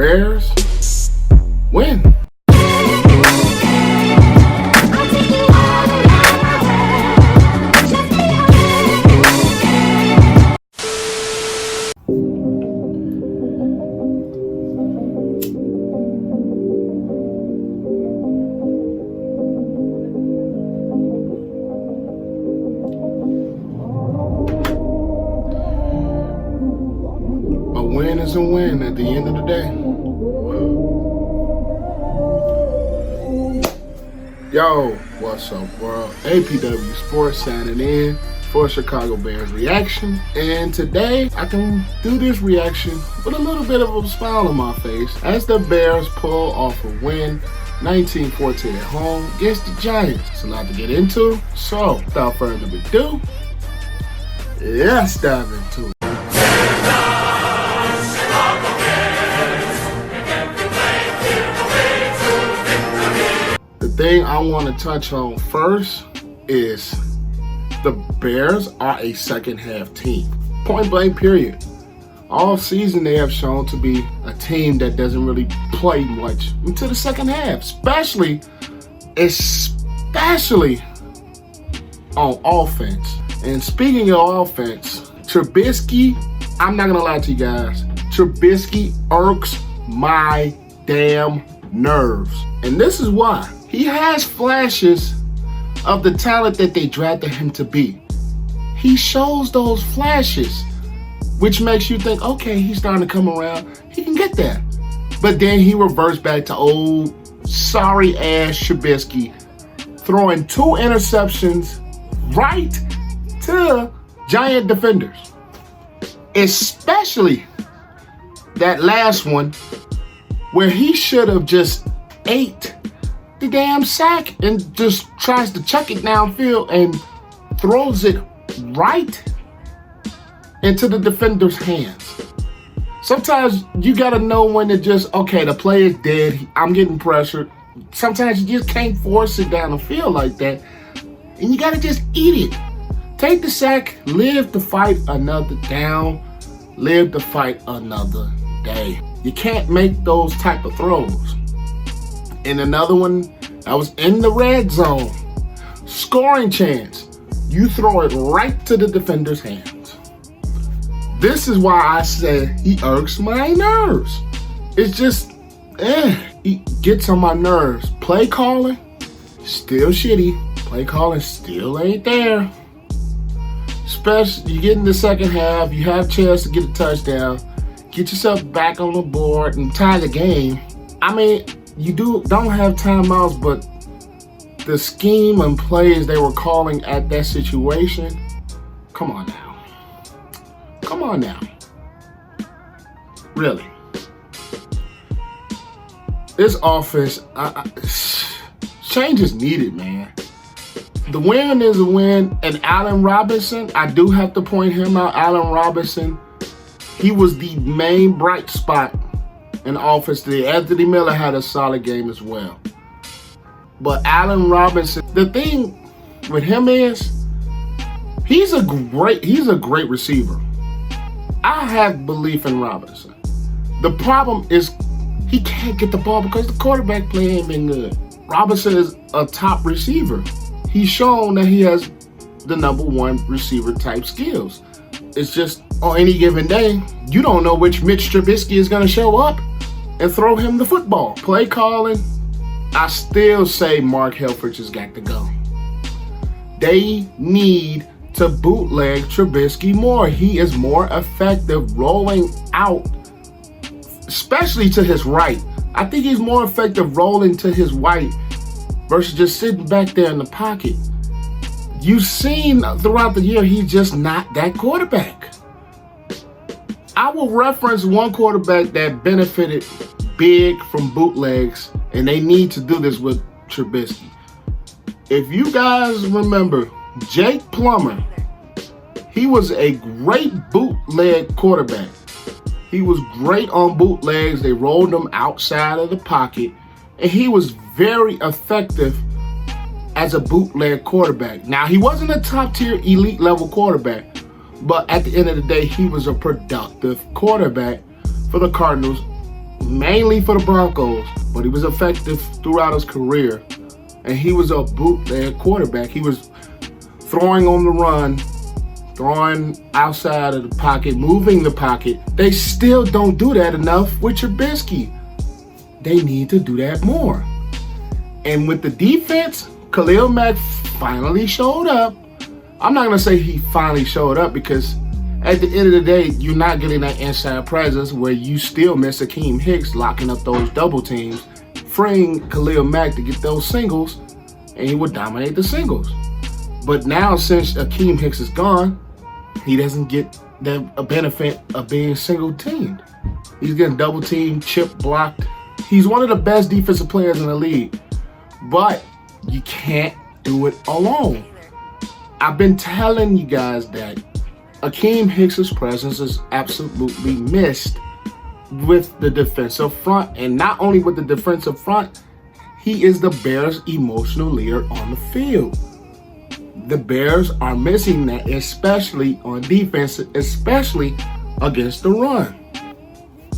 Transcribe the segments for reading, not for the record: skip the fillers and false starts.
Bears win. A win is a win at the end of the day. Yo, what's up, world? APW Sports signing in for Chicago Bears reaction. And today, I can do this reaction with a little bit of a smile on my face as the Bears pull off a win 19-14 at home against the Giants. It's a lot to get into. So, without further ado, let's dive into it. The thing I want to touch on first is the Bears are a second half team. Point blank period. All season they have shown to be a team that doesn't really play much until the second half, especially on offense. And speaking of offense, Trubisky, I'm not gonna lie to you guys, Trubisky irks my damn nerves. And this is why. He has flashes of the talent that they drafted him to be. He shows those flashes, which makes you think, okay, he's starting to come around. He can get there. But then he reverts back to old sorry-ass Trubisky, throwing 2 interceptions right to Giant defenders. Especially that last one where he should have just ate the damn sack and just tries to chuck it downfield and throws it right into the defender's hands. Sometimes you gotta know when to just, okay, the play is dead, I'm getting pressured. Sometimes you just can't force it down the field like that, and you gotta just eat it. Take the sack, live to fight another down, live to fight another day. You can't make those type of throws. And another one that was in the red zone, scoring chance, you throw it right to the defender's hands. This is why I said he irks my nerves. It's just, he gets on my nerves. Play calling, still shitty. Play calling still ain't there. Especially, you get in the second half, you have a chance to get a touchdown, get yourself back on the board and tie the game. I mean, you don't have timeouts, but the scheme and plays they were calling at that situation, come on now. Come on now. Really. This offense, change is needed, man. The win is a win, and Allen Robinson, I do have to point him out. Allen Robinson, he was the main bright spot in offense today. Anthony Miller had a solid game as well. But Allen Robinson, the thing with him is he's a great receiver. I have belief in Robinson. The problem is he can't get the ball because the quarterback play ain't been good. Robinson is a top receiver. He's shown that he has the #1 receiver type skills. It's just on any given day, you don't know which Mitch Trubisky is going to show up and throw him the football. Play calling, I still say Mark Helfrich has got to go. They need to bootleg Trubisky more. He is more effective rolling out, especially to his right. I think he's more effective rolling to his right versus just sitting back there in the pocket. You've seen throughout the year, he's just not that quarterback. I will reference one quarterback that benefited big from bootlegs, and they need to do this with Trubisky. If you guys remember, Jake Plummer, he was a great bootleg quarterback. He was great on bootlegs. They rolled him outside of the pocket, and he was very effective as a bootleg quarterback. Now, he wasn't a top-tier elite level quarterback, but at the end of the day, he was a productive quarterback for the Cardinals mainly for the Broncos, but he was effective throughout his career. And he was a bootleg quarterback. He was throwing on the run, throwing outside of the pocket, moving the pocket. They still don't do that enough with Trubisky. They need to do that more. And with the defense, Khalil Mack finally showed up. I'm not going to say he finally showed up because at the end of the day, you're not getting that inside presence where you still miss Akeem Hicks locking up those double teams, freeing Khalil Mack to get those singles, and he would dominate the singles. But now since Akeem Hicks is gone, he doesn't get the benefit of being single teamed. He's getting double teamed, chip blocked. He's one of the best defensive players in the league, but you can't do it alone. I've been telling you guys that Akeem Hicks' presence is absolutely missed with the defensive front, and not only with the defensive front, he is the Bears' emotional leader on the field. The Bears are missing that, especially on defense, especially against the run.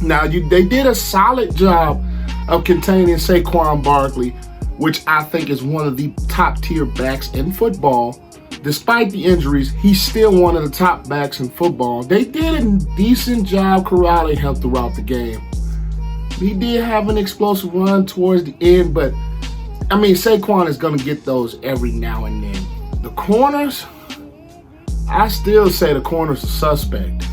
Now, they did a solid job of containing Saquon Barkley, which I think is one of the top-tier backs in football. Despite the injuries, he's still one of the top backs in football. They did a decent job corralling him throughout the game. He did have an explosive run towards the end, but, I mean, Saquon is going to get those every now and then. The corners, I still say the corners are suspect.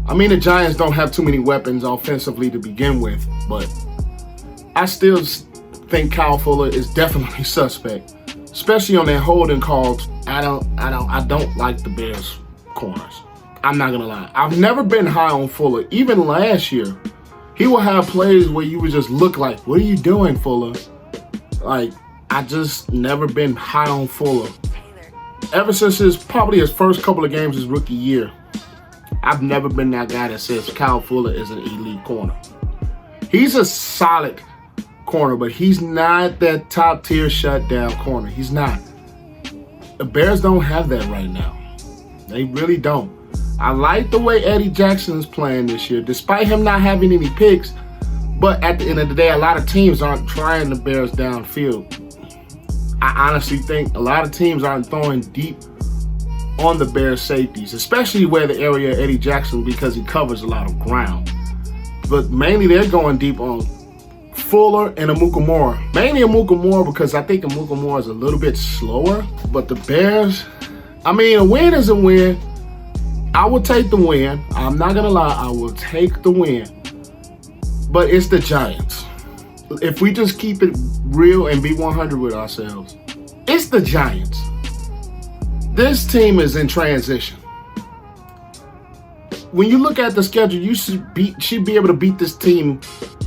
I mean, the Giants don't have too many weapons offensively to begin with, but I still think Kyle Fuller is definitely suspect, especially on that holding calls. I don't like the Bears corners. I'm not gonna lie. I've never been high on Fuller. Even last year, he will have plays where you would just look like, "What are you doing, Fuller?" Like, I just never been high on Fuller. Ever since his first couple of games his rookie year, I've never been that guy that says Kyle Fuller is an elite corner. He's a solid corner, but he's not that top tier shutdown corner. He's not. The Bears don't have that right now. They really don't. I like the way Eddie Jackson is playing this year, despite him not having any picks. But at the end of the day, a lot of teams aren't trying the Bears downfield. I honestly think a lot of teams aren't throwing deep on the Bears safeties, especially where the area Eddie Jackson, because he covers a lot of ground. But mainly they're going deep on Fuller and Amukamara. Mainly Amukamara because I think Amukamara is a little bit slower. But the Bears, I mean, a win is a win. I will take the win. I'm not going to lie. I will take the win. But it's the Giants. If we just keep it real and be 100 with ourselves, it's the Giants. This team is in transition. When you look at the schedule, you should be able to beat this team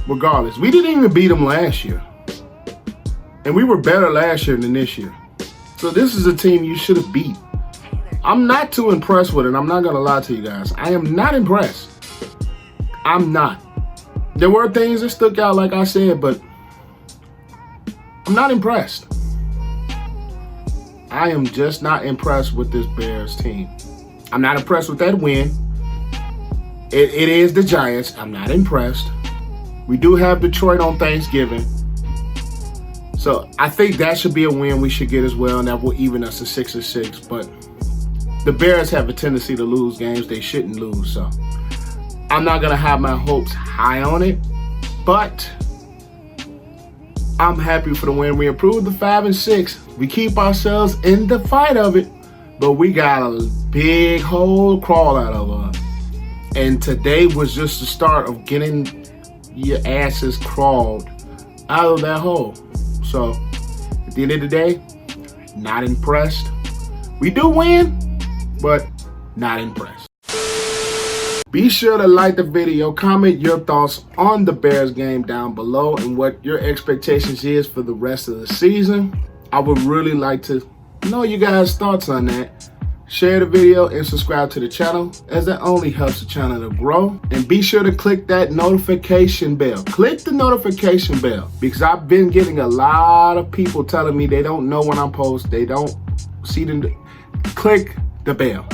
regardless. We didn't even beat them last year. And we were better last year than this year. So this is a team you should have beat. I'm not too impressed with it. I'm not going to lie to you guys. I am not impressed. I'm not. There were things that stuck out, like I said, but I'm not impressed. I am just not impressed with this Bears team. I'm not impressed with that win. It is the Giants. I'm not impressed. We do have Detroit on Thanksgiving. So I think that should be a win we should get as well, and that will even us to 6-6. But the Bears have a tendency to lose games they shouldn't lose. So I'm not going to have my hopes high on it. But I'm happy for the win. We improved to 5-6. We keep ourselves in the fight of it. But we got a big hole crawl out of us. And today was just the start of getting your asses crawled out of that hole. So, at the end of the day, not impressed. We do win, but not impressed. Be sure to like the video, comment your thoughts on the Bears game down below and what your expectations is for the rest of the season. I would really like to know you guys' thoughts on that. Share the video and subscribe to the channel, as that only helps the channel to grow. And be sure to click that notification bell. Click the notification bell, because I've been getting a lot of people telling me they don't know when I post. They don't see the... Click the bell.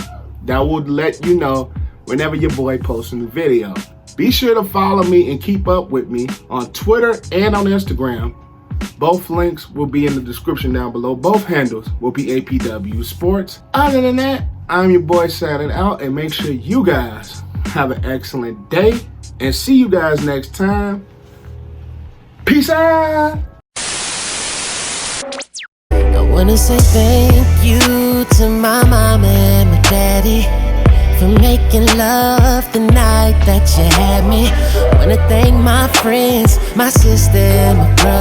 That will let you know whenever your boy posts a new video. Be sure to follow me and keep up with me on Twitter and on Instagram. Both links will be in the description down below. Both handles will be APW Sports. Other than that, I'm your boy signing out, and make sure you guys have an excellent day, and see you guys next time. Peace out. I wanna say thank you to my mom and my daddy for making love the night that you had me. Wanna thank my friends, my sister, and my brother.